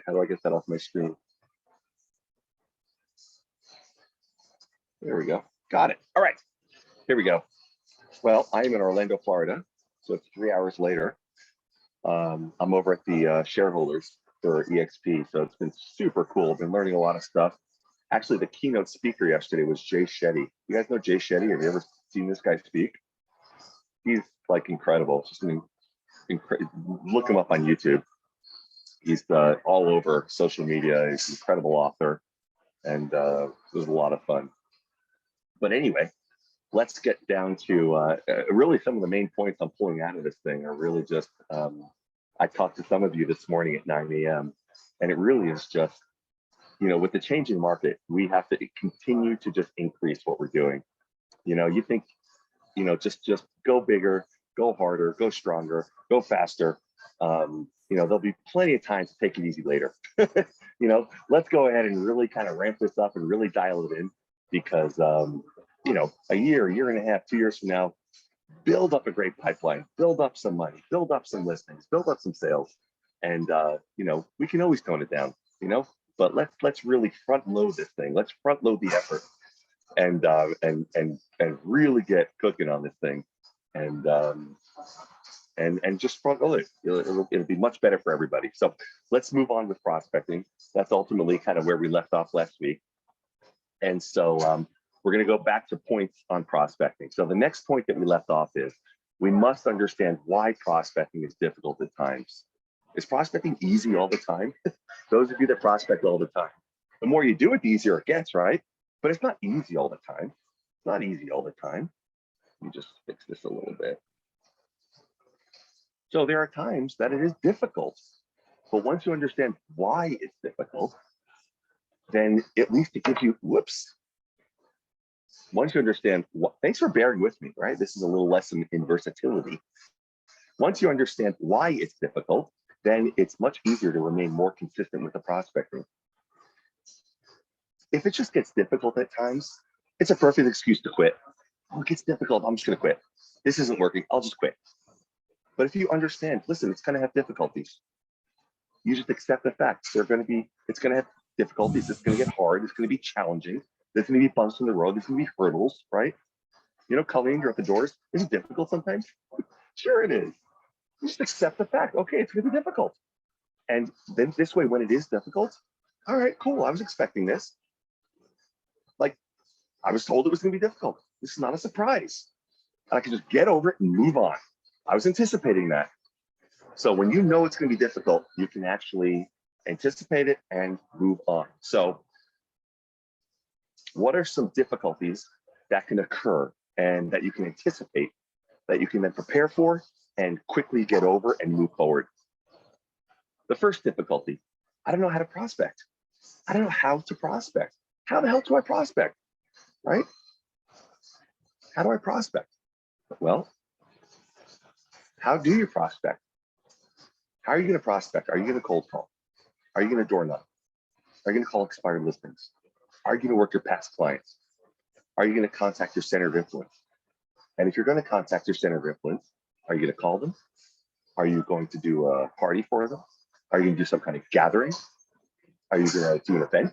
How do I get that off my screen? There we go. Got it. All right. Here we go. Well, I am in Orlando, Florida. So it's 3 hours later. I'm over at the shareholders for EXP. So it's been super cool. I've been learning a lot of stuff. Actually, the keynote speaker yesterday was Jay Shetty. You guys know Jay Shetty? Have you ever seen this guy speak? He's like incredible. Just look him up on YouTube. He's all over social media. He's an incredible author, and it was a lot of fun. But anyway, let's get down to really some of the main points I'm pulling out of this thing are really just, I talked to some of you this morning at 9 a.m. and it really is just, you know, with the changing market, we have to continue to just increase what we're doing. You know, you think, you know, just go bigger, go harder, go stronger, go faster. You know, there'll be plenty of time to take it easy later. You know, let's go ahead and really kind of ramp this up and really dial it in because, you know, a year and a half, 2 years from now, build up a great pipeline, build up some money, build up some listings, build up some sales. And, you know, we can always tone it down, you know, but let's really front load this thing. Let's front load the effort and really get cooking on this thing. And just front load it. It'll be much better for everybody. So let's move on with prospecting. That's ultimately kind of where we left off last week. And so we're going to go back to points on prospecting. So the next point that we left off is we must understand why prospecting is difficult at times. Is prospecting easy all the time? Those of you that prospect all the time, the more you do it, the easier it gets, right? But it's not easy all the time. It's not easy all the time. Let me just fix this a little bit. So there are times that it is difficult, but once you understand why it's difficult, then at least it gives you, whoops. Once you understand what, thanks for bearing with me, right? This is a little lesson in versatility. Once you understand why it's difficult, then it's much easier to remain more consistent with the prospecting. If it just gets difficult at times, it's a perfect excuse to quit. Oh, it gets difficult, I'm just gonna quit. This isn't working, I'll just quit. But if you understand, listen, it's gonna have difficulties. You just accept the fact it's gonna have difficulties, it's gonna get hard, it's gonna be challenging, there's gonna be bumps in the road, there's gonna be hurdles, right? You know, Colleen, you're at the doors, is it difficult sometimes? Sure it is. You just accept the fact, okay, it's gonna be difficult. And then this way, when it is difficult, all right, cool, I was expecting this. Like, I was told it was gonna be difficult. This is not a surprise. And I can just get over it and move on. I was anticipating that. So when you know it's gonna be difficult, you can actually anticipate it and move on. So what are some difficulties that can occur and that you can anticipate, that you can then prepare for and quickly get over and move forward? The first difficulty, I don't know how to prospect. I don't know how to prospect. How the hell do I prospect, right? How do I prospect? Well, how do you prospect? How are you gonna prospect? Are you gonna cold call? Are you gonna door knock? Are you gonna call expired listings? Are you gonna work your past clients? Are you gonna contact your center of influence? And if you're gonna contact your center of influence, are you gonna call them? Are you going to do a party for them? Are you gonna do some kind of gathering? Are you gonna do an event,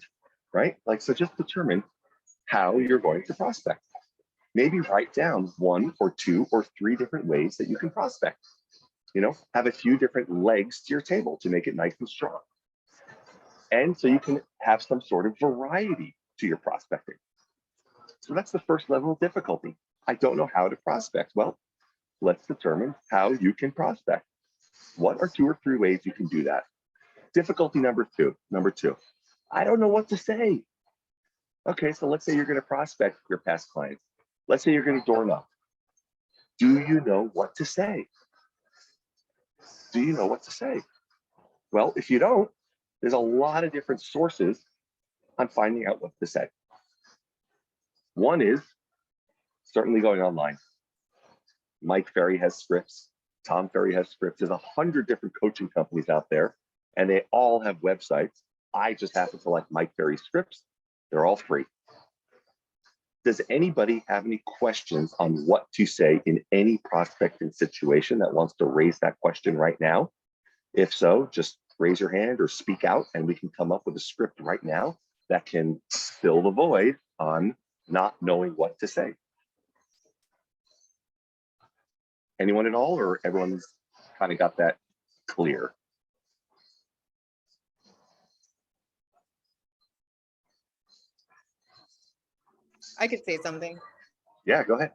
right? Like, so just determine how you're going to prospect. Maybe write down 1 or 2 or 3 different ways that you can prospect. You know, have a few different legs to your table to make it nice and strong. And so you can have some sort of variety to your prospecting. So that's the first level of difficulty. I don't know how to prospect. Well, let's determine how you can prospect. What are 2 or 3 ways you can do that? Difficulty number two, I don't know what to say. Okay, so let's say you're going to prospect your past clients. Let's say you're going to door knock. Do you know what to say? Do you know what to say? Well, if you don't, there's a lot of different sources on finding out what to say. One is certainly going online. Mike Ferry has scripts. Tom Ferry has scripts. There's 100 different coaching companies out there, and they all have websites. I just happen to like Mike Ferry scripts. They're all free. Does anybody have any questions on what to say in any prospecting situation that wants to raise that question right now? If so, just raise your hand or speak out, and we can come up with a script right now that can fill the void on not knowing what to say. Anyone at all, or everyone's kind of got that clear? I could say something. Yeah, go ahead.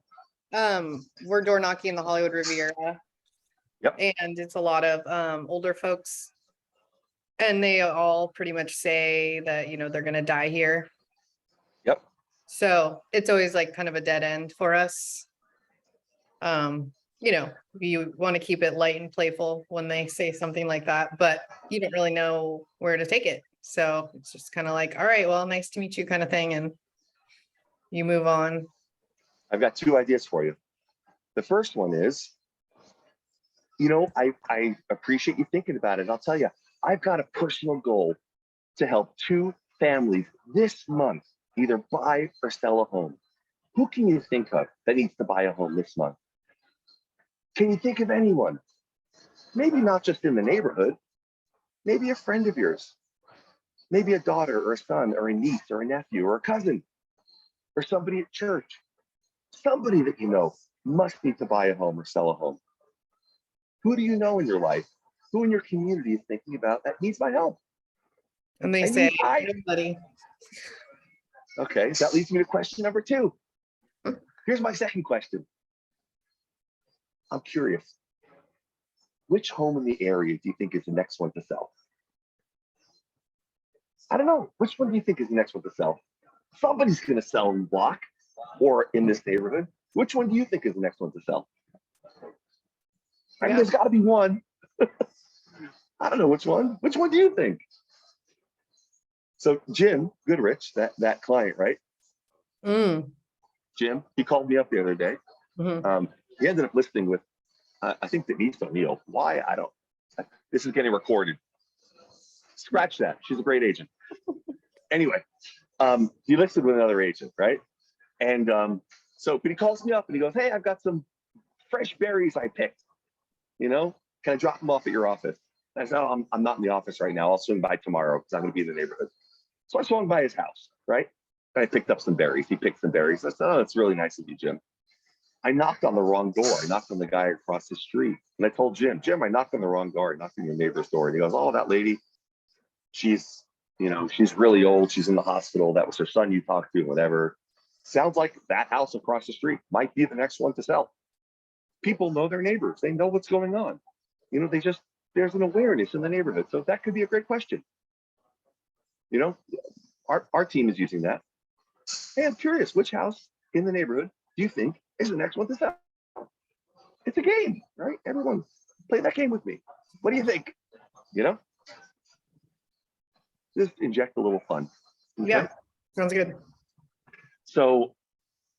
We're door knocking in the Hollywood Riviera. Yep. And it's a lot of older folks. And they all pretty much say that, you know, they're gonna die here. Yep. So it's always like kind of a dead end for us. You know, you want to keep it light and playful when they say something like that, but you don't really know where to take it. So it's just kind of like, all right, well, nice to meet you kind of thing. And you move on. I've got two ideas for you. The first one is, you know, I appreciate you thinking about it. I'll tell you, I've got a personal goal to help 2 families this month either buy or sell a home. Who can you think of that needs to buy a home this month? Can you think of anyone? Maybe not just in the neighborhood, maybe a friend of yours, maybe a daughter or a son or a niece or a nephew or a cousin or somebody at church. Somebody that you know must need to buy a home or sell a home. Who do you know in your life? Who in your community is thinking about that needs my help? And they And say, you- nobody. Okay, that leads me to question number 2. Here's my second question. I'm curious. Which home in the area do you think is the next one to sell? I don't know. Which one do you think is the next one to sell? Somebody's going to sell in the block or in this neighborhood. Which one do you think is the next one to sell? I mean, there's got to be one. I don't know which one. Which one do you think? So Jim Goodrich, that client, right? Jim, he called me up the other day. He ended up listing with, I think Denise O'Neill. Why? I don't. This is getting recorded. Scratch that. She's a great agent. Anyway, he listed with another agent, right? And but he calls me up and he goes, "Hey, I've got some fresh berries I picked. You know, can I drop them off at your office?" I said, "Oh, I'm not in the office right now. I'll swing by tomorrow because I'm going to be in the neighborhood." So I swung by his house, right? And I picked up some berries. He picked some berries. I said, "Oh, it's really nice of you, Jim." I knocked on the wrong door. I knocked on the guy across the street. And I told Jim, I knocked on the wrong door. I knocked on your neighbor's door. And he goes, "Oh, that lady, she's really old. She's in the hospital. That was her son you talked to, whatever." Sounds like that house across the street might be the next one to sell. People know their neighbors. They know what's going on. You know, there's an awareness in the neighborhood. So that could be a great question. You know, our team is using that. Hey, I'm curious, which house in the neighborhood do you think is the next one to sell? It's a game, right? Everyone play that game with me. What do you think? You know, just inject a little fun. Okay? Yeah, sounds good. So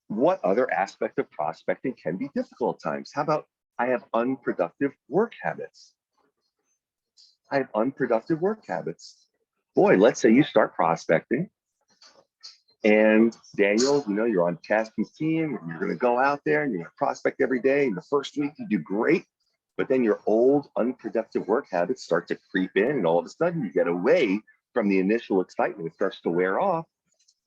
what other aspect of prospecting can be difficult at times? How about I have unproductive work habits? I have unproductive work habits. Boy, let's say you start prospecting and Daniel, you know, you're on Caskey's team and you're going to go out there and you're going to prospect every day. And the first week you do great, but then your old unproductive work habits start to creep in and all of a sudden you get away from the initial excitement. It starts to wear off.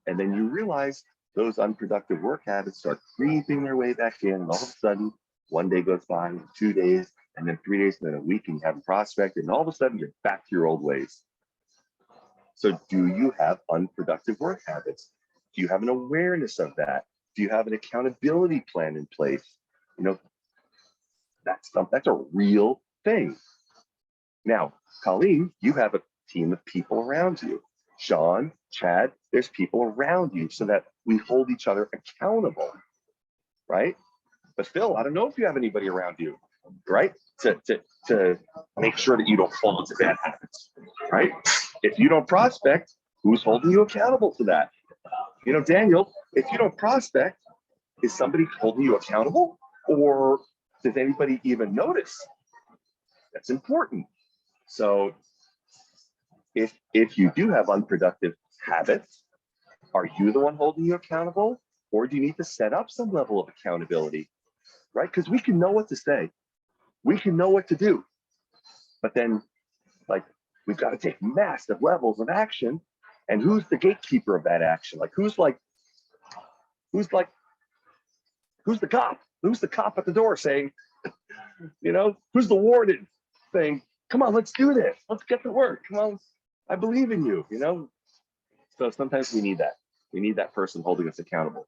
And then you realize those unproductive work habits start creeping their way back in. And all of a sudden, one day goes by, 2 days, and then 3 days, and then a week, and you haven't prospected. And all of a sudden, you're back to your old ways. So do you have unproductive work habits? Do you have an awareness of that? Do you have an accountability plan in place? You know, that's a real thing. Now, Colleen, you have a team of people around you. Sean, Chad, there's people around you so that we hold each other accountable, right? But Phil, I don't know if you have anybody around you, right? To make sure that you don't fall into bad habits, right? If you don't prospect, who's holding you accountable to that? You know, Daniel, if you don't prospect, is somebody holding you accountable? Or does anybody even notice? That's important. So if you do have unproductive habits, are you the one holding you accountable? Or do you need to set up some level of accountability, right? Because we can know what to say. We can know what to do. But then, like, we've got to take massive levels of action. And who's the gatekeeper of that action? Like who's the cop? Who's the cop at the door saying, who's the warden saying, come on, let's do this. Let's get to work. Come on, I believe in you, So sometimes we need that. We need that person holding us accountable.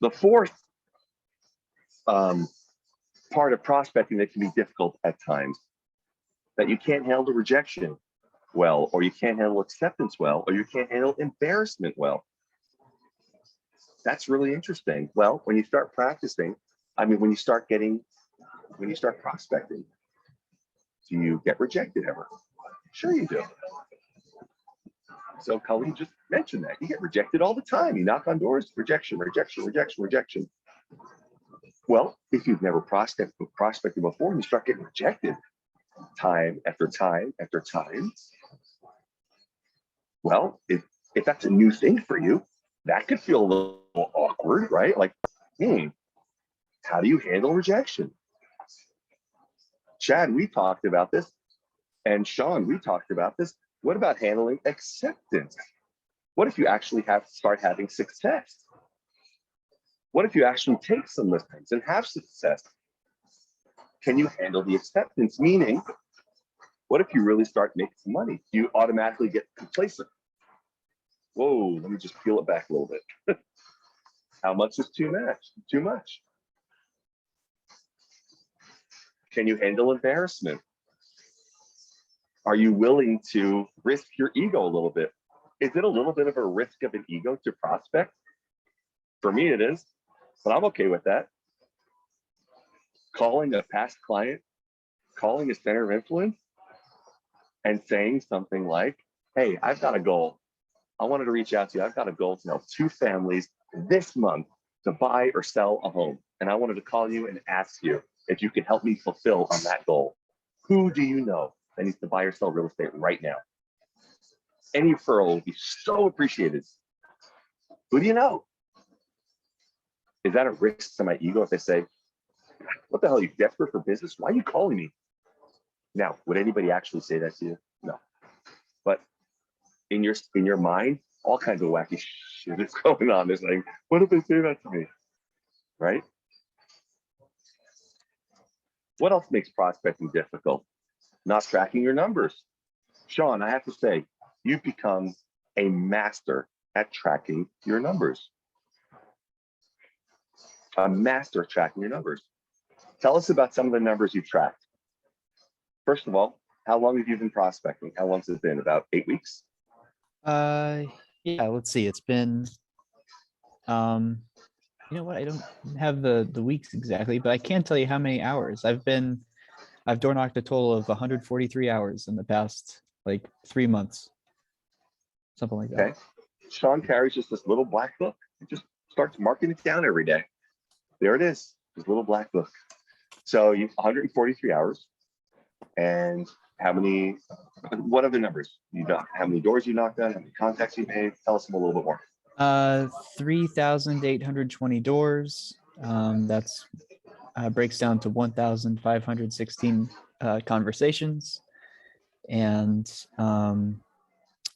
The fourth part of prospecting that can be difficult at times, that you can't handle rejection well, or you can't handle acceptance well, or you can't handle embarrassment well. That's really interesting. Well, when you start practicing, when you start prospecting, do you get rejected ever? Sure you do. So Colleen just mentioned that. You get rejected all the time. You knock on doors, rejection, rejection, rejection, rejection. Well, if you've never prospected before and you start getting rejected time after time after time, well, if that's a new thing for you, that could feel a little awkward, right? Like, how do you handle rejection? Chad, we talked about this, and Sean, we talked about this. What about handling acceptance? What if you actually start having success? What if you actually take some listings and have success? Can you handle the acceptance? Meaning, what if you really start making some money? Do you automatically get complacent? Whoa, let me just peel it back a little bit. How much is too much? Too much. Can you handle embarrassment? Are you willing to risk your ego a little bit? Is it a little bit of a risk of an ego to prospect? For me, it is, but I'm okay with that. Calling a past client, calling a center of influence, and saying something like, hey, I've got a goal. I wanted to reach out to you. I've got a goal to help 2 families this month to buy or sell a home. And I wanted to call you and ask you if you could help me fulfill on that goal. Who do you know that needs to buy or sell real estate right now? Any referral would be so appreciated. Who do you know? Is that a risk to my ego if they say, what the hell, are you desperate for business? Why are you calling me? Now, would anybody actually say that to you? No. But in your mind, all kinds of wacky shit is going on. It's like, what if they say that to me? Right? What else makes prospecting difficult? Not tracking your numbers. Sean, I have to say, you've become a master at tracking your numbers. A master at tracking your numbers. Tell us about some of the numbers you've tracked. First of all, how long have you been prospecting? How long has it been? About 8 weeks? Yeah, let's see. It's been, you know what? I don't have the weeks exactly, but I can tell you how many hours. I've door knocked a total of 143 hours in the past, 3 months. Something like that. Okay. Sean carries just this little black book. He just starts marking it down every day. There it is, this little black book. So you 143 hours. And what are the numbers? How many doors you knocked on, how many contacts you made? Tell us a little bit more. 3,820 doors. That's breaks down to 1,516 conversations and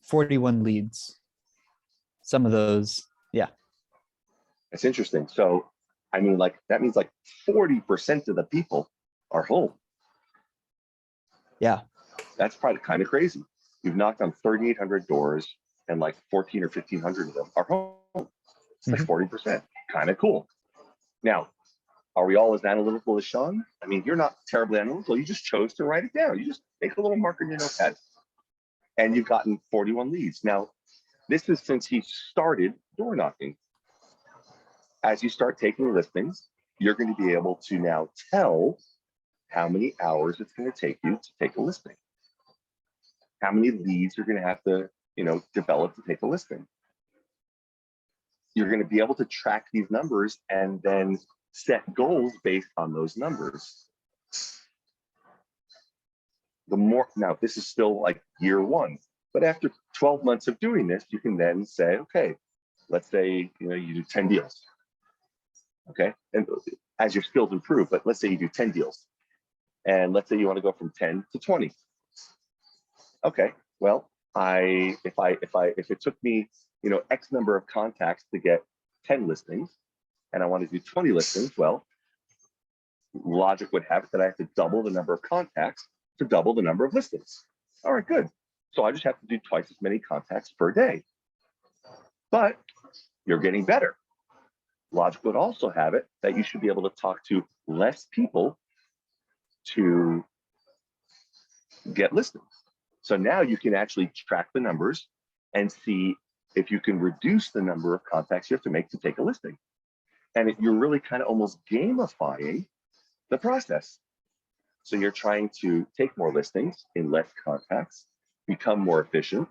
41 leads. Some of those, yeah. That's interesting. So, that means 40% of the people are home. Yeah. That's probably kind of crazy. You've knocked on 3,800 doors and 1,400 or 1,500 of them are home. It's like 40%. Kind of cool. Now, are we all as analytical as Sean? You're not terribly analytical. You just chose to write it down. You just make a little mark in your notepad. And you've gotten 41 leads. Now, this is since he started door knocking. As you start taking listings, you're going to be able to now tell how many hours it's going to take you to take a listing. How many leads you're going to have to, develop to take a listing. You're going to be able to track these numbers and then set goals based on those numbers. Now this is still year 1, but after 12 months of doing this, you can then say, okay, let's say, you do 10 deals. Okay. And as your skills improve, but let's say you do 10 deals. And let's say you want to go from 10 to 20. Okay, well, if it took me, X number of contacts to get 10 listings, and I want to do 20 listings, well, logic would have it that I have to double the number of contacts to double the number of listings. All right, good. So I just have to do twice as many contacts per day. But you're getting better. Logic would also have it that you should be able to talk to less people to get listings. So now you can actually track the numbers and see if you can reduce the number of contacts you have to make to take a listing. And you're really kind of almost gamifying the process. So you're trying to take more listings in less contacts, become more efficient,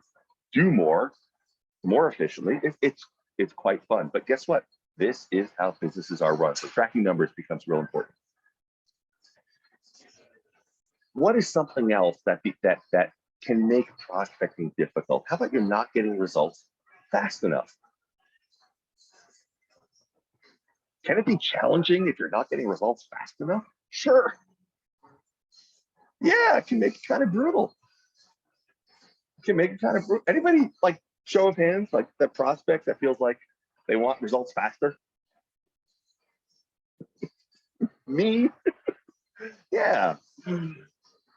do more efficiently. It's quite fun. But guess what? This is how businesses are run. So tracking numbers becomes real important. What is something else that can make prospecting difficult? How about you're not getting results fast enough? Can it be challenging if you're not getting results fast enough? Sure. Yeah, it can make it kind of brutal. Anybody, like, show of hands, like the prospect that feels like they want results faster? Me? Yeah.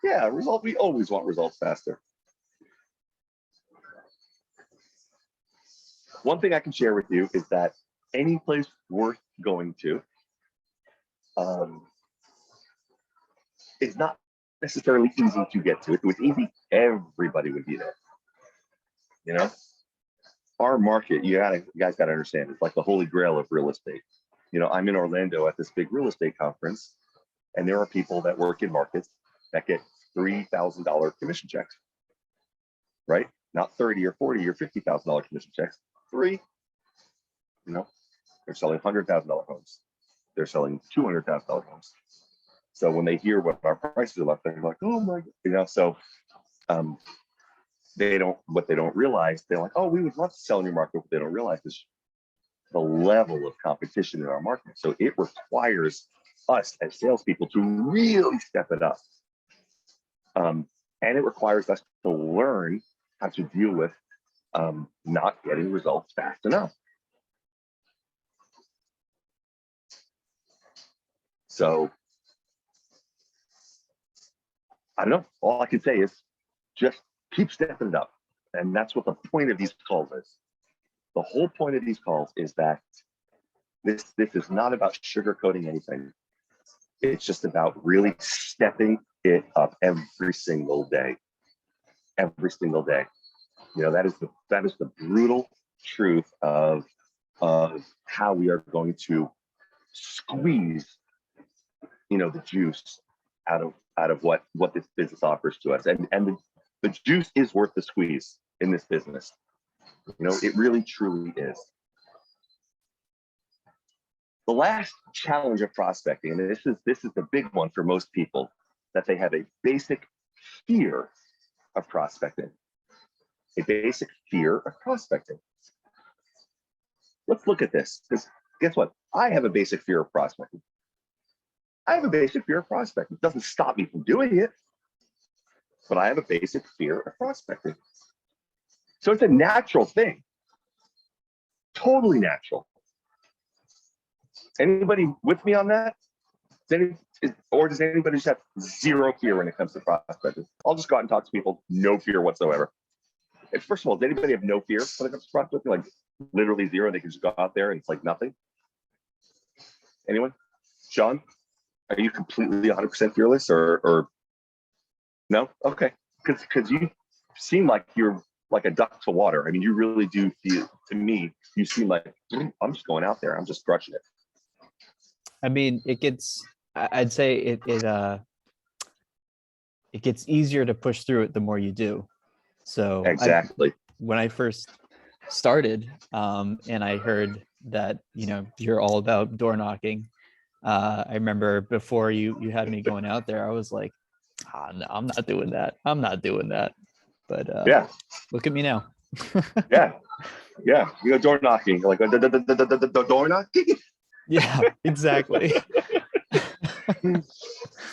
Yeah, we always want results faster. One thing I can share with you is that any place worth going to is not necessarily easy to get to. If it was easy, everybody would be there. Our market, you guys got to understand, it's like the holy grail of real estate. I'm in Orlando at this big real estate conference, and there are people that work in markets that get $3,000 commission checks, right? Not 30 or 40 or $50,000 commission checks. 3. They're selling $100,000 homes. They're selling $200,000 homes. So when they hear what our prices are like, they're like, oh my, so what they don't realize, they're like, oh, we would love to sell in your market. What they don't realize is the level of competition in our market. So it requires us as salespeople to really step it up. And it requires us to learn how to deal with not getting results fast enough. So I don't know. All I can say is just keep stepping it up. And that's what the point of these calls is. The whole point of these calls is that this is not about sugarcoating anything. It's just about really stepping it up every single day. Every single day. That is the brutal truth of how we are going to squeeze, the juice out of what this business offers to us. And the juice is worth the squeeze in this business. It really truly is. The last challenge of prospecting, and this is the big one for most people, that they have a basic fear of prospecting. A basic fear of prospecting. Let's look at this, because guess what? I have a basic fear of prospecting. It doesn't stop me from doing it, but I have a basic fear of prospecting. So it's a natural thing. Totally natural. Anybody with me on that? Or does anybody just have zero fear when it comes to prospecting? I'll just go out and talk to people, no fear whatsoever. And first of all, does anybody have no fear when it comes to prospecting? Like literally zero, they can just go out there and it's like nothing? Anyone? Sean, are you completely 100% fearless or no? Okay, because you seem like you're like a duck to water. I mean, you really do feel, to me, you seem like, I'm just going out there, I'm just crushing it. I mean, I'd say it gets easier to push through it the more you do. So exactly. When I first started, and I heard that, you're all about door knocking. I remember before you had me going out there, I was like, no, I'm not doing that. But yeah, look at me now. yeah. Door knocking, like door knocking. Yeah, exactly.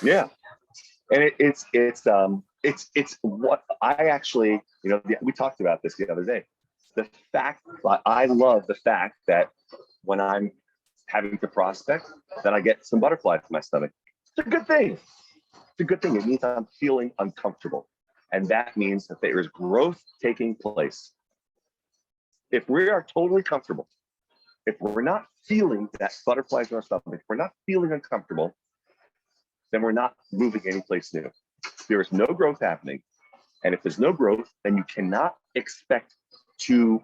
Yeah. And it's what I actually, we talked about this the other day. The fact, I love the fact that when I'm having to prospect, that I get some butterflies in my stomach. It's a good thing. It's a good thing. It means I'm feeling uncomfortable. And that means that there is growth taking place. If we are totally comfortable, if we're not feeling that butterflies in our stomach, if we're not feeling uncomfortable, then we're not moving anyplace new. There is no growth happening. And if there's no growth, then you cannot expect to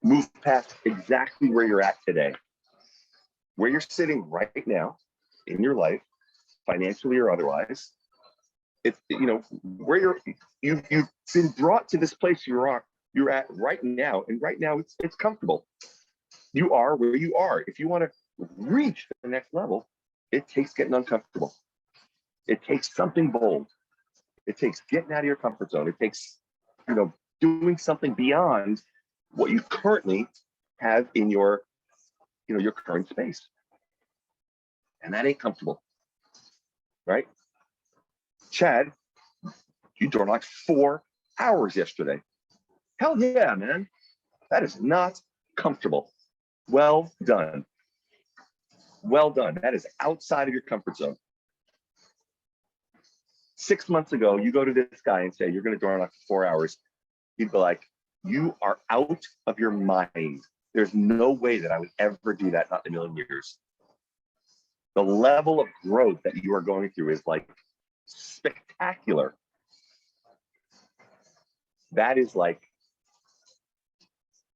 move past exactly where you're at today. Where you're sitting right now in your life, financially or otherwise, it's, where you've been brought to this place you're at right now, and right now it's comfortable. You are where you are. If you want to reach the next level, it takes getting uncomfortable. It takes something bold. It takes getting out of your comfort zone. It takes, doing something beyond what you currently have in your, your current space. And that ain't comfortable, right? Chad, you door knocked 4 hours yesterday. Hell yeah, man. That is not comfortable. Well done. Well done. That is outside of your comfort zone. 6 months ago, you go to this guy and say, you're going to door knock for 4 hours. He'd be like, you are out of your mind. There's no way that I would ever do that, not in a million years. The level of growth that you are going through is like spectacular. That is like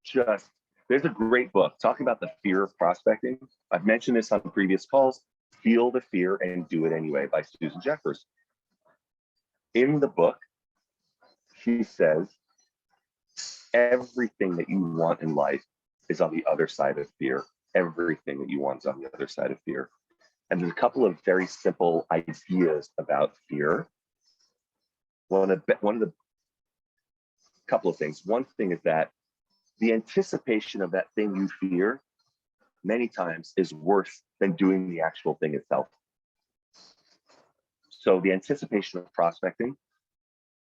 just, there's a great book talking about the fear of prospecting. I've mentioned this on previous calls. Feel the fear and do it anyway by Susan Jeffers. In the book, she says, everything that you want in life is on the other side of fear. Everything that you want is on the other side of fear. And there's a couple of very simple ideas about fear. One of the couple of things. One thing is that the anticipation of that thing you fear many times is worse than doing the actual thing itself. So the anticipation of prospecting,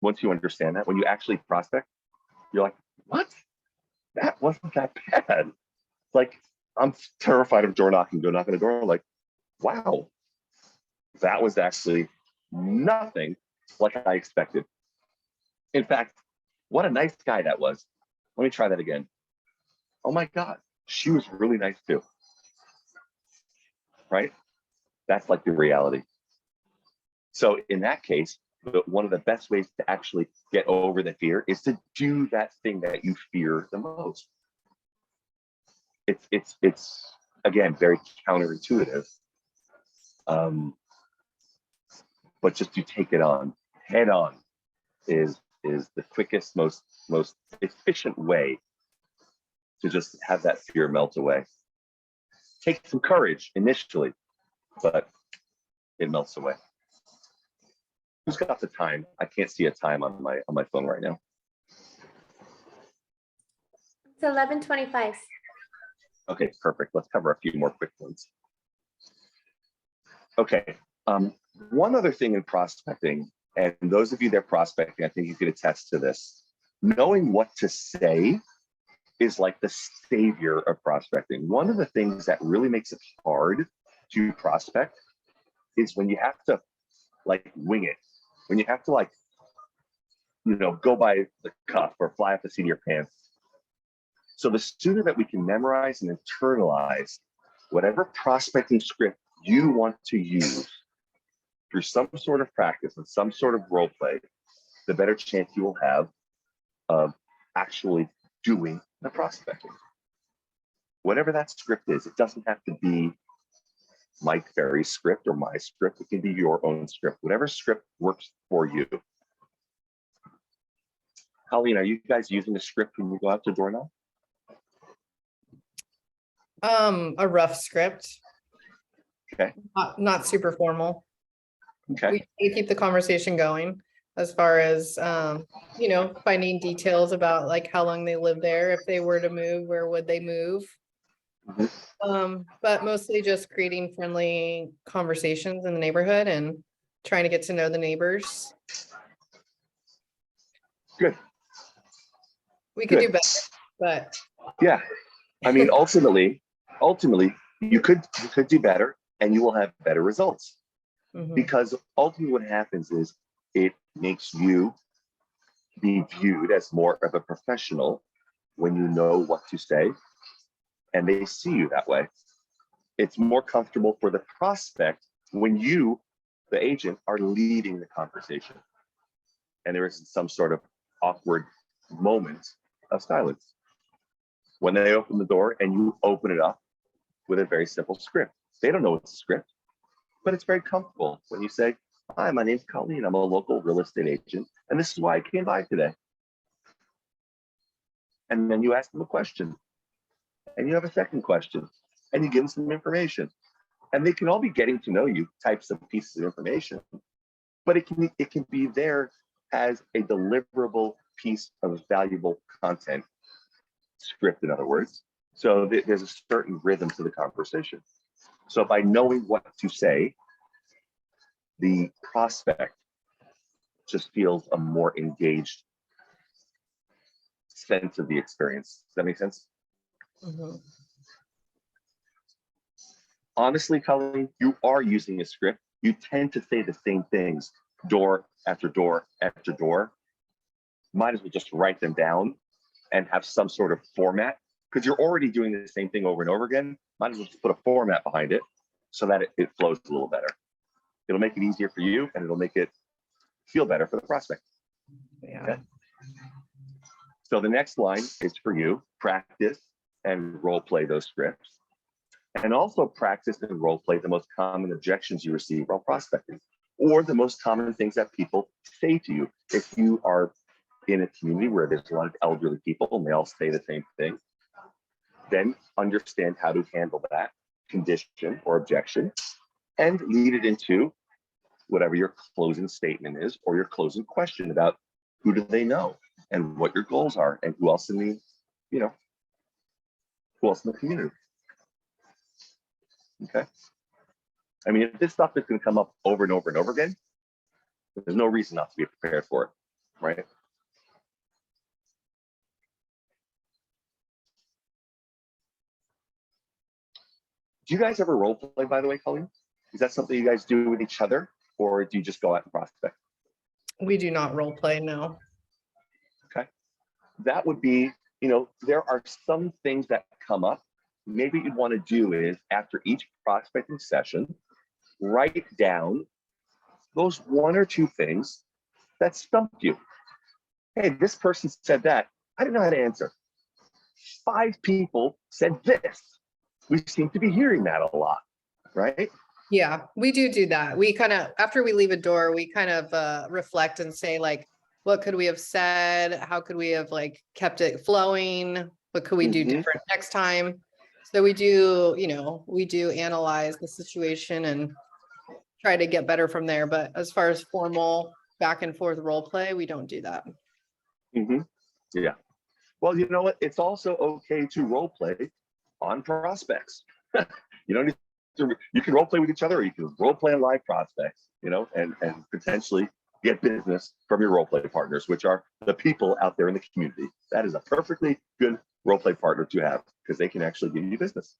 once you understand that, when you actually prospect, you're like, what? That wasn't that bad. Like, I'm terrified of door knocking on a door. I'm like, wow, that was actually nothing like I expected. In fact, what a nice guy that was. Let me try that again. Oh my God, she was really nice too. Right? That's like the reality. So in that case, one of the best ways to actually get over the fear is to do that thing that you fear the most. It's again, very counterintuitive. But just to take it on head on is the quickest, most efficient way to just have that fear melt away. Take some courage initially, but it melts away. Who's got the time? I can't see a time on my phone right now. It's 11:25. Okay, perfect. Let's cover a few more quick ones. Okay, one other thing in prospecting, and those of you that are prospecting, I think you can attest to this. Knowing what to say is like the savior of prospecting. One of the things that really makes it hard to prospect is when you have to like wing it, when you have to like, go by the cuff or fly off the seat of your pants. So the sooner that we can memorize and internalize whatever prospecting script you want to use through some sort of practice and some sort of role play, the better chance you will have of actually doing the prospecting. Whatever that script is, it doesn't have to be Mike Ferry's script or my script. It can be your own script, whatever script works for you. Colleen, are you guys using a script when you go out to door knock? A rough script. Okay. Not super formal. Okay. We keep the conversation going as far as, finding details about like how long they live there. If they were to move, where would they move? Mm-hmm. But mostly just creating friendly conversations in the neighborhood and trying to get to know the neighbors. Good. We could Good. do better, but Yeah. I mean, ultimately, you could do better and you will have better results. mhm, Because ultimately what happens is it makes you be viewed as more of a professional when you know what to say and they see you that way. It's more comfortable for the prospect when you, the agent, are leading the conversation and there isn't some sort of awkward moment of silence. When they open the door and you open it up with a very simple script. They don't know it's a script, but it's very comfortable when you say, hi, my name's Colleen. I'm a local real estate agent, and this is why I came by today. And then you ask them a question, and you have a second question, and you give them some information. And they can all be getting to know you types of pieces of information, but it can be there as a deliverable piece of valuable content, script in other words. So there's a certain rhythm to the conversation. So by knowing what to say, the prospect just feels a more engaged sense of the experience. Does that make sense? mhm. Honestly, Colleen, you are using a script. You tend to say the same things door after door after door. Might as well just write them down and have some sort of format because you're already doing the same thing over and over again. Might as well just put a format behind it so that it flows a little better. It'll make it easier for you and it'll make it feel better for the prospect. Yeah. Okay. So the next line is for you, practice and role play those scripts. And also practice and role play the most common objections you receive while prospecting, or the most common things that people say to you. If you are in a community where there's a lot of elderly people and they all say the same thing, then understand how to handle that condition or objection and lead it into whatever your closing statement is or your closing question about who do they know and what your goals are and who else in the, who else in the community. Okay. I mean, if this stuff is going to come up over and over and over again, there's no reason not to be prepared for it, right? Do you guys ever role play, by the way, Colleen? Is that something you guys do with each other, or do you just go out and prospect? We do not role play, no. Okay. That would be, there are some things that come up. Maybe you'd want to do is after each prospecting session, write down those one or two things that stumped you. Hey, this person said that. I didn't know how to answer. 5 people said this. We seem to be hearing that a lot, right? Yeah, we do that. We kind of, after we leave a door, we kind of reflect and say like, what could we have said? How could we have like kept it flowing? What could we do different next time? So we do, we do analyze the situation and try to get better from there. But as far as formal back and forth role play, we don't do that. Yeah. Well, you know what? It's also okay to role play on prospects. You don't need to, you can role play with each other, or you can role play on live prospects, and potentially get business from your role play partners, which are the people out there in the community. That is a perfectly good role play partner to have because they can actually give you business.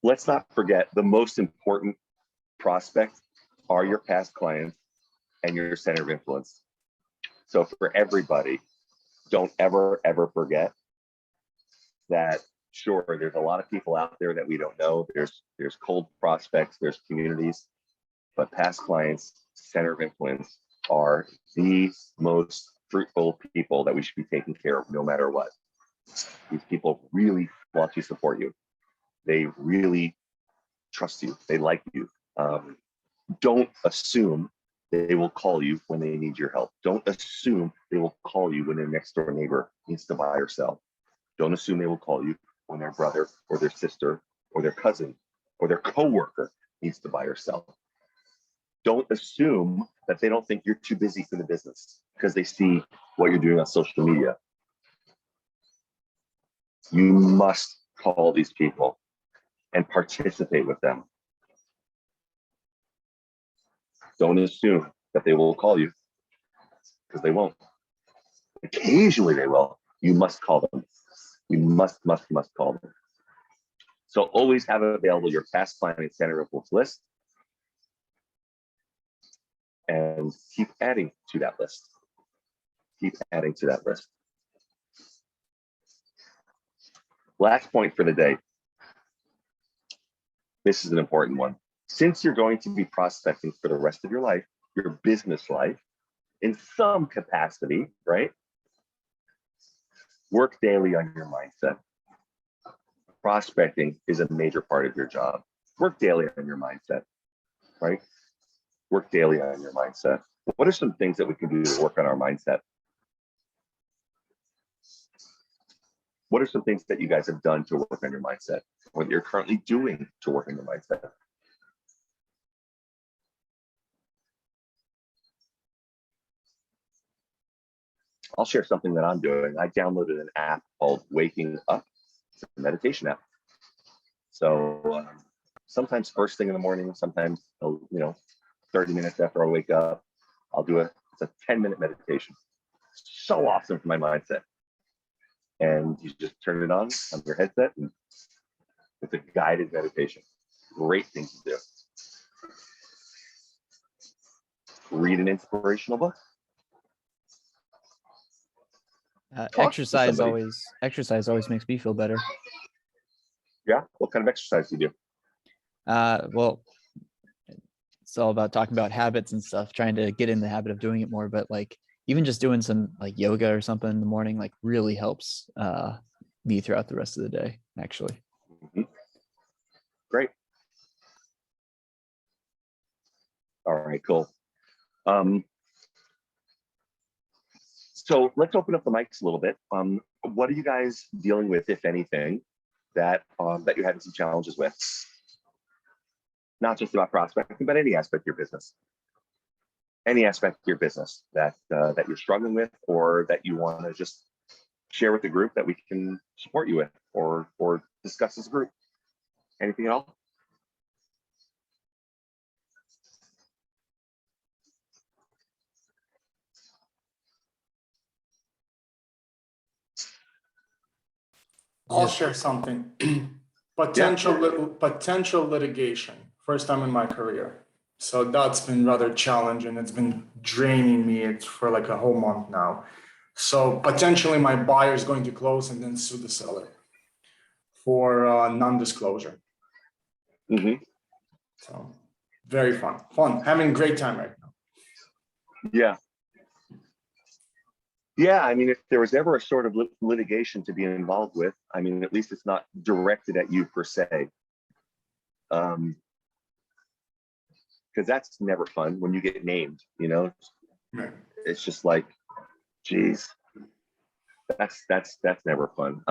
Let's not forget the most important prospect are your past clients and your center of influence. So for everybody, don't ever forget that, sure, there's a lot of people out there that we don't know. There's cold prospects, there's communities, but past clients, center of influence are the most fruitful people that we should be taking care of no matter what. These people really want to support you. They really trust you. They like you. Don't assume they will call you when they need your help. Don't assume they will call you when their next door neighbor needs to buy or sell. Don't assume they will call you when their brother or their sister or their cousin or their coworker needs to buy or sell. Don't assume that they don't think you're too busy for the business because they see what you're doing on social media. You must call these people and participate with them don't assume that they will call you, because they won't. Occasionally they will. You must call them. You must call them. So always have available your past client center list, and keep adding to that list. Keep adding to that list. Last point for the day. This is an important one. Since you're going to be prospecting for the rest of your life, your business life, in some capacity, right? Work daily on your mindset. Prospecting is a major part of your job. Work daily on your mindset, right? Work daily on your mindset. What are some things that we can do to work on our mindset? What are some things that you guys have done to work on your mindset, or that you're currently doing to work on your mindset? I'll share something that I'm doing. I downloaded an app called Waking Up. It's a meditation app. So sometimes first thing in the morning, sometimes 30 minutes after I wake up, I'll do it's a 10-minute meditation. So awesome for my mindset. And you just turn it on your headset, and it's a guided meditation. Great thing to do. Read an inspirational book. Exercise always makes me feel better. Yeah. What kind of exercise do you do? Well, it's all about talking about habits and stuff, trying to get in the habit of doing it more. But like even just doing some like yoga or something in the morning, like really helps me throughout the rest of the day, actually. Mm-hmm. Great. All right, cool. So let's open up the mics a little bit. What are you guys dealing with, if anything, that that you're having some challenges with? Not just about prospecting, but any aspect of your business. Any aspect of your business that that you're struggling with, or that you want to just share with the group that we can support you with, or discuss as a group. Anything at all? I'll share something. Potential litigation. First time in my career. So that's been rather challenging. It's been draining me for like a whole month now. So potentially my buyer is going to close and then sue the seller for non-disclosure. Mm-hmm. So very fun. Having a great time right now. Yeah. Yeah, I mean, if there was ever a sort of litigation to be involved with, I mean, at least it's not directed at you per se. Because that's never fun when you get named, you know? Right. It's just like, geez, that's never fun.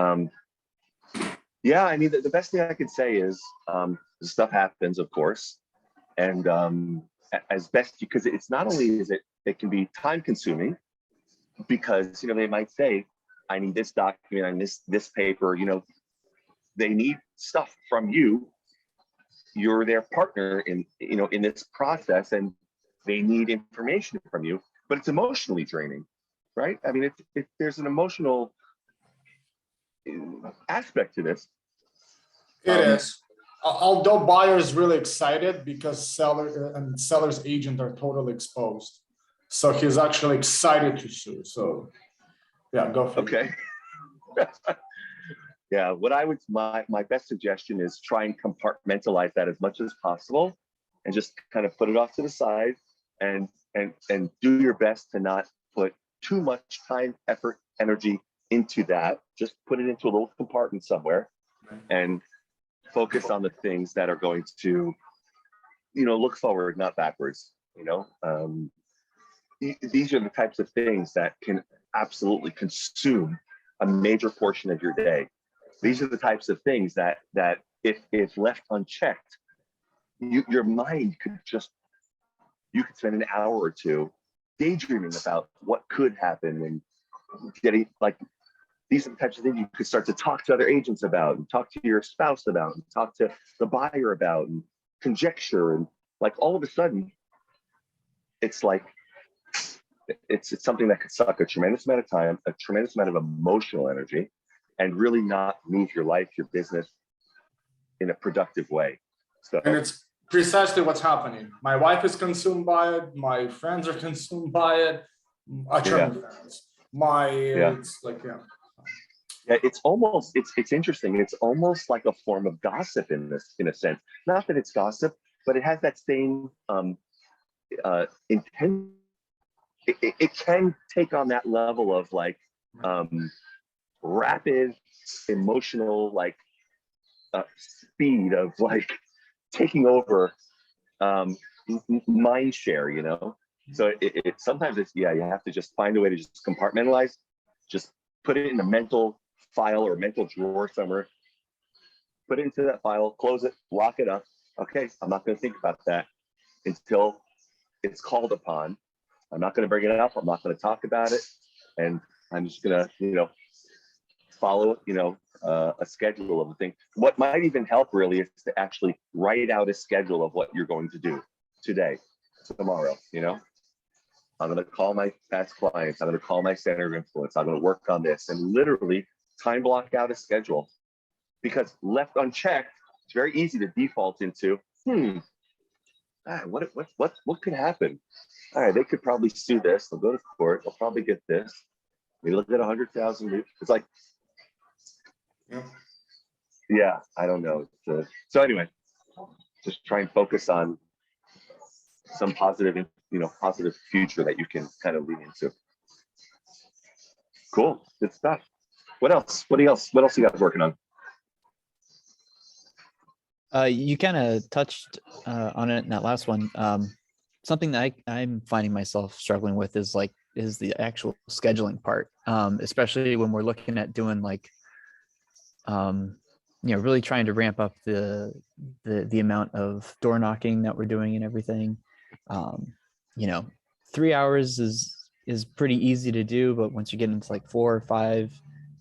Yeah, I mean, the best thing I could say is stuff happens, of course. And as best, because it's not only is it can be time consuming, because, you know, they might say, I need this document, I need this paper, you know, they need stuff from you. You're their partner in, you know, in this process, and they need information from you, but it's emotionally draining, right? I mean, there's an emotional aspect to this. It is. Although buyer is really excited because seller and seller's agent are totally exposed. So he's actually excited to sue. So yeah, go for it. Okay. Yeah, what I would, my best suggestion is try and compartmentalize that as much as possible, and just kind of put it off to the side, and do your best to not put too much time, effort, energy into that. Just put it into a little compartment somewhere, and focus on the things that are going to, you know, look forward, not backwards. You know, these are the types of things that can absolutely consume a major portion of your day. These are the types of things that if left unchecked, your mind could just, you could spend an hour or two daydreaming about what could happen, and getting like, these are the types of things you could start to talk to other agents about, and talk to your spouse about, and talk to the buyer about, and conjecture, and like all of a sudden it's like, it's something that could suck a tremendous amount of time, a tremendous amount of emotional energy, and really not move your life, your business in a productive way. So, And it's precisely what's happening. My wife is consumed by it. My friends are consumed by it. Attorney friends. It's like, yeah, it's interesting. It's almost like a form of gossip in a sense. Not that it's gossip, but it has that same intent. It can take on that level of like rapid emotional like speed of like taking over mind share, you know. So it sometimes it's, yeah, you have to just find a way to just compartmentalize, just put it in a mental file or mental drawer somewhere, put it into that file, close it, lock it up. Okay, I'm not going to think about that until it's called upon. I'm not going to bring it up. I'm not going to talk about it. And I'm just going to, you know, follow, you know, a schedule of the thing. What might even help really is to actually write out a schedule of what you're going to do today, tomorrow, you know. I'm going to call my past clients. I'm going to call my center of influence. I'm going to work on this and literally time block out a schedule, because left unchecked, it's very easy to default into, what could happen? All right, they could probably sue this. They'll go to court. They'll probably get this. Maybe look at 100,000. It's like, yeah, I don't know. So anyway, just try and focus on some positive, you know, positive future that you can kind of lean into. Cool, good stuff. What else? What else you guys working on? You kind of touched on it in that last one. Something that I'm finding myself struggling with is the actual scheduling part, especially when we're looking at doing like, you know, really trying to ramp up the amount of door knocking that we're doing and everything. You know, 3 hours is pretty easy to do, but once you get into like 4 or 5,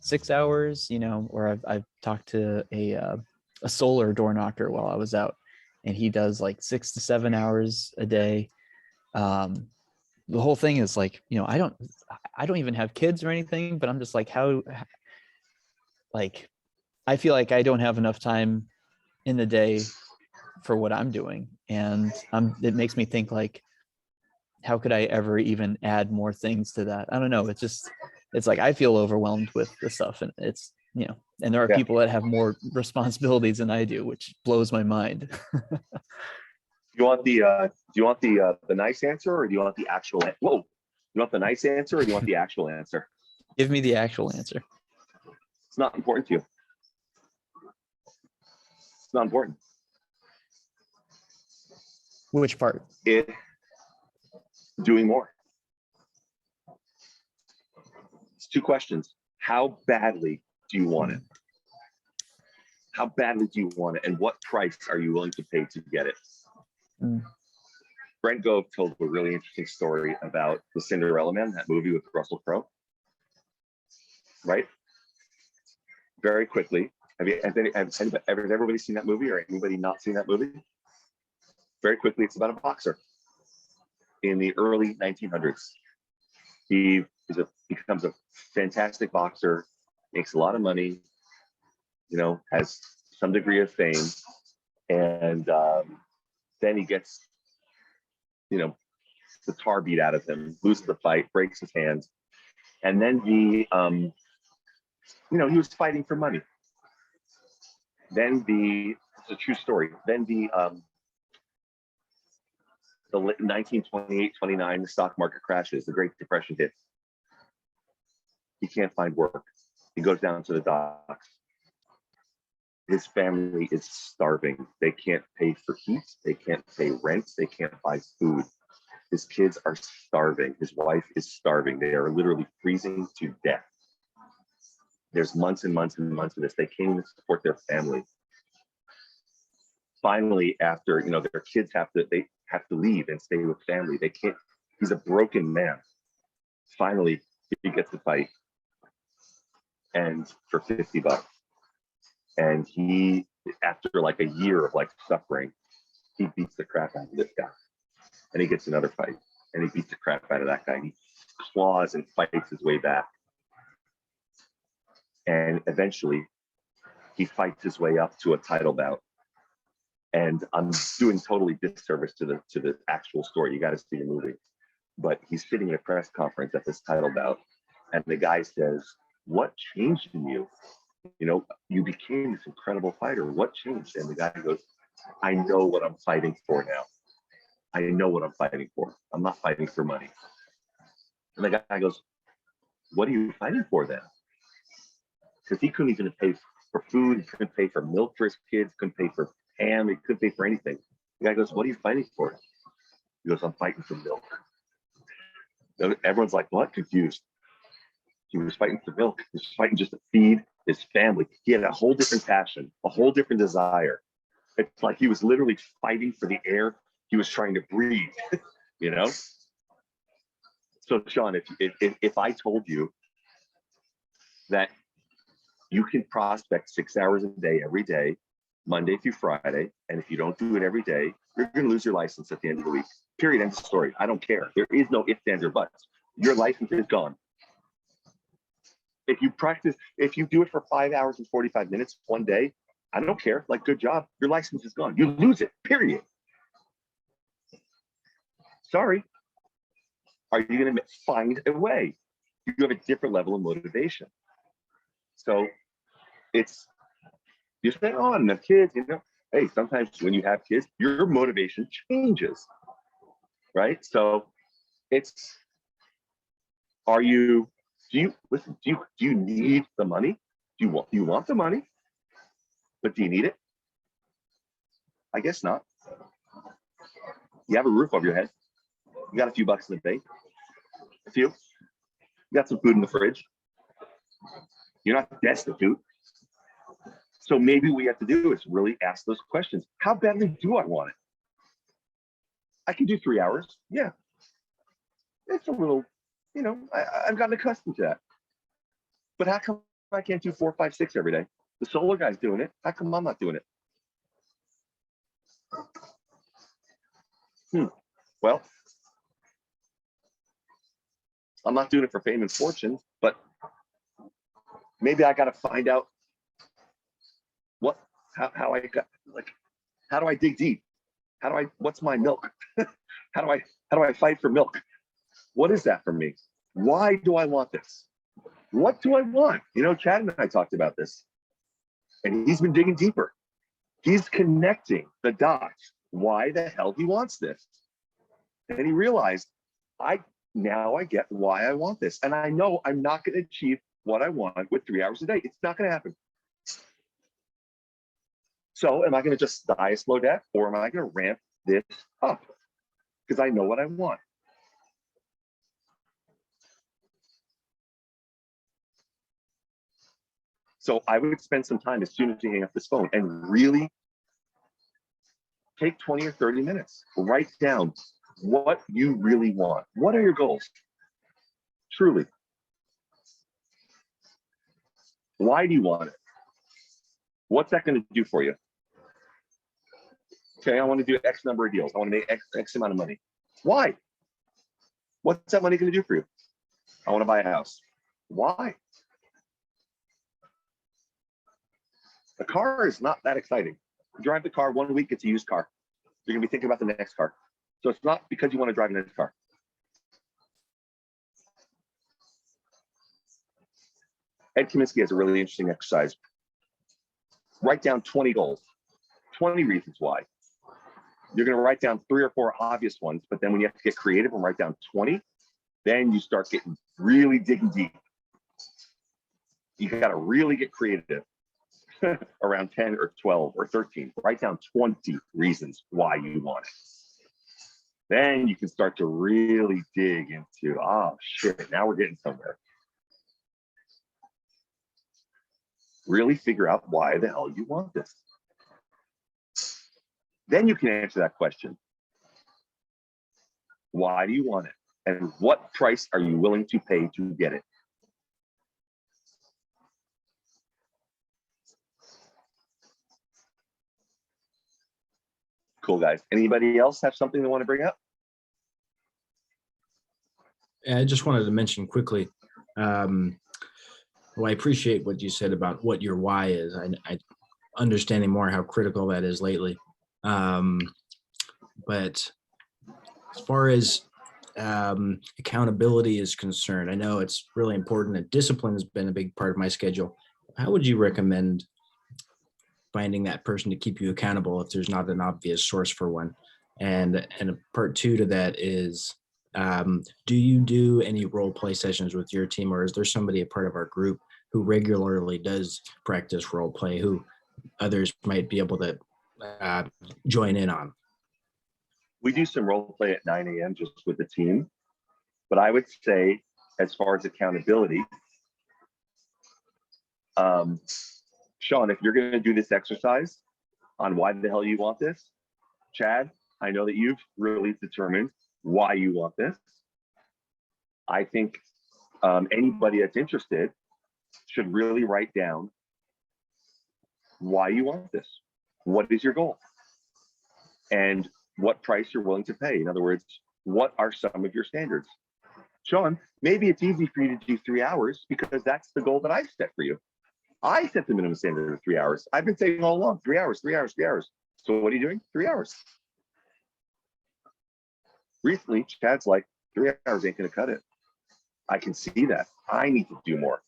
6 hours, you know, or I've talked to a solar door knocker while I was out, and he does like 6 to 7 hours a day. The whole thing is like, you know, I don't even have kids or anything, but I'm just like, how, like, I feel like I don't have enough time in the day for what I'm doing. And it makes me think like, how could I ever even add more things to that? I don't know. It's like, I feel overwhelmed with the stuff, and it's, you know, and there are people that have more responsibilities than I do, which blows my mind. Do you want the nice answer, or do you want the actual? Whoa, you want the nice answer, or do you want the actual answer? Give me the actual answer. It's not important to you. It's not important. Which part? Doing more. It's 2 questions. How badly do you want it? How badly do you want it? And what price are you willing to pay to get it? Brent Gove told a really interesting story about the Cinderella Man, that movie with Russell Crowe. Right? Very quickly. Has everybody seen that movie, or anybody not seen that movie? Very quickly, it's about a boxer in the early 1900s. He becomes a fantastic boxer, makes a lot of money, you know, has some degree of fame, and then he gets, you know, the tar beat out of him, loses the fight, breaks his hand, and then he, you know, he was fighting for money. Then it's a true story. Then the 1928, 29, the stock market crashes, the Great Depression hits. He can't find work. He goes down to the docks. His family is starving. They can't pay for heat. They can't pay rent. They can't buy food. His kids are starving. His wife is starving. They are literally freezing to death. There's months and months and months of this. They can't even support their family. Finally, after, you know, their kids have to leave and stay with family. They can't. He's a broken man. Finally, he gets the fight, and for $50. And he, after like a year of like suffering, he beats the crap out of this guy, and he gets another fight. and he beats the crap out of that guy. He claws and fights his way back. And eventually he fights his way up to a title bout. And I'm doing totally disservice to the actual story. You got to see the movie. But he's sitting in a press conference at this title bout, and the guy says, "What changed in you? You know, you became this incredible fighter. What changed?" And the guy goes, "I know what I'm fighting for now. I know what I'm fighting for. I'm not fighting for money." And the guy goes, "What are you fighting for then?" Because he couldn't even pay for food, he couldn't pay for milk for his kids, couldn't pay for ham, he couldn't pay for anything. The guy goes, "What are you fighting for?" He goes, "I'm fighting for milk." Everyone's like, "What?" Confused. He was fighting for milk. He was fighting just to feed his family. He had a whole different passion, a whole different desire. It's like he was literally fighting for the air he was trying to breathe, you know? So Sean, if I told you that you can prospect 6 hours a day, every day, Monday through Friday, and if you don't do it every day, you're going to lose your license at the end of the week. Period. End of story. I don't care. There is no ifs, ands, or buts. Your license is gone. If you practice, if you do it for 5 hours and 45 minutes one day, I don't care. Like, good job. Your license is gone. You lose it. Period. Sorry. Are you going to find a way? You have a different level of motivation. So it's, you say, "Oh, I don't have kids," you know. Hey, sometimes when you have kids, your motivation changes, right? So it's, do you listen? Do you need the money? Do you want the money? But do you need it? I guess not. You have a roof over your head. You got a few bucks in the bank. A few. You got some food in the fridge. You're not destitute. So maybe what you have to do is really ask those questions. How badly do I want it? I can do 3 hours. Yeah. It's a little, you know, I've gotten accustomed to that. But how come I can't do 4, 5, 6 every day? The solar guy's doing it. How come I'm not doing it? Well, I'm not doing it for fame and fortune, but maybe I got to find out how I got, like, how do I dig deep? What's my milk? how do I fight for milk? What is that for me? Why do I want this? What do I want? You know, Chad and I talked about this, and he's been digging deeper. He's connecting the dots. Why the hell he wants this? And he realized, now I get why I want this. And I know I'm not going to achieve what I want with 3 hours a day. It's not going to happen. So am I going to just die a slow death, or am I going to ramp this up? Because I know what I want. So I would spend some time as soon as you hang up this phone and really take 20 or 30 minutes. Write down what you really want. What are your goals? Truly. Why do you want it? What's that going to do for you? Okay, I want to do X number of deals. I want to make X amount of money. Why? What's that money going to do for you? I want to buy a house. Why? A car is not that exciting. You drive the car 1 week, it's a used car. You're going to be thinking about the next car. So it's not because you want to drive the next car. Ed Kaminsky has a really interesting exercise. Write down 20 goals, 20 reasons why. You're going to write down 3 or 4 obvious ones, but then when you have to get creative and write down 20, then you start getting really digging deep. You got to really get creative around 10 or 12 or 13. Write down 20 reasons why you want it. Then you can start to really dig into, oh shit, now we're getting somewhere. Really figure out why the hell you want this. Then you can answer that question. Why do you want it? And what price are you willing to pay to get it? Cool, guys. Anybody else have something they want to bring up? I just wanted to mention quickly. Well, I appreciate what you said about what your why is. I understanding more how critical that is lately. But as far as accountability is concerned, I know it's really important that discipline has been a big part of my schedule. How would you recommend finding that person to keep you accountable if there's not an obvious source for one? And a part two to that is, do you do any role play sessions with your team, or is there somebody a part of our group who regularly does practice role play who others might be able to join in on? We do some role play at 9 a.m. just with the team. But I would say, as far as accountability, Sean, if you're going to do this exercise on why the hell you want this, Chad, I know that you've really determined why you want this. I think anybody that's interested should really write down why you want this. What is your goal? And what price you're willing to pay. In other words, what are some of your standards? Sean, maybe it's easy for you to do 3 hours because that's the goal that I've set for you. I set the minimum standard of 3 hours. I've been saying all along, 3 hours, 3 hours, 3 hours. So what are you doing? 3 hours. Recently, Chad's like, 3 hours ain't gonna cut it. I can see that. I need to do more.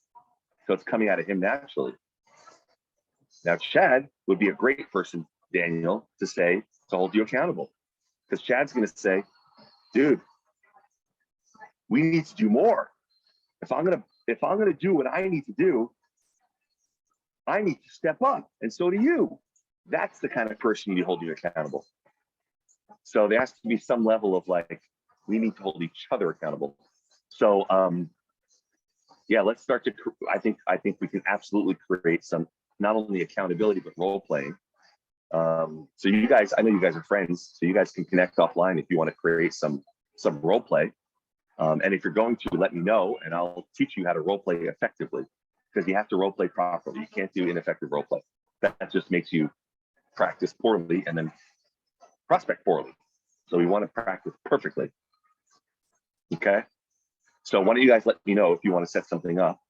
So it's coming out of him naturally. Now, Chad would be a great person, Daniel, to say, to hold you accountable. Because Chad's gonna say, dude, we need to do more. If I'm gonna do what I need to do, I need to step up, and so do you. That's the kind of person you need to hold you accountable. So there has to be some level of like, we need to hold each other accountable. So yeah, let's start to. I think we can absolutely create some not only accountability but role playing. So you guys, I know you guys are friends, so you guys can connect offline if you want to create some role play. And if you're going to, let me know, and I'll teach you how to role play effectively. Because you have to role play properly. You can't do ineffective role play. That just makes you practice poorly and then prospect poorly. So we want to practice perfectly. Okay. So why don't you guys let me know if you want to set something up?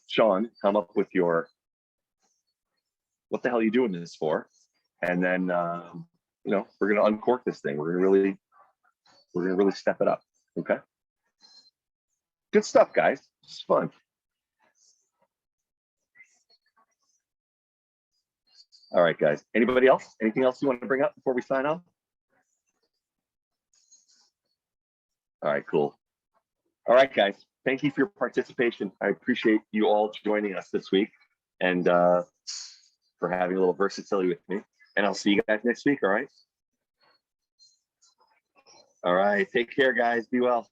Sean, come up with your, what the hell are you doing this for? And then, you know, we're going to uncork this thing. We're going to really step it up. Okay. Good stuff, guys. It's fun. All right, guys. Anybody else? Anything else you want to bring up before we sign off? All right, cool. All right, guys. Thank you for your participation. I appreciate you all joining us this week and for having a little versatility with me. And I'll see you guys next week, all right? All right. Take care, guys. Be well.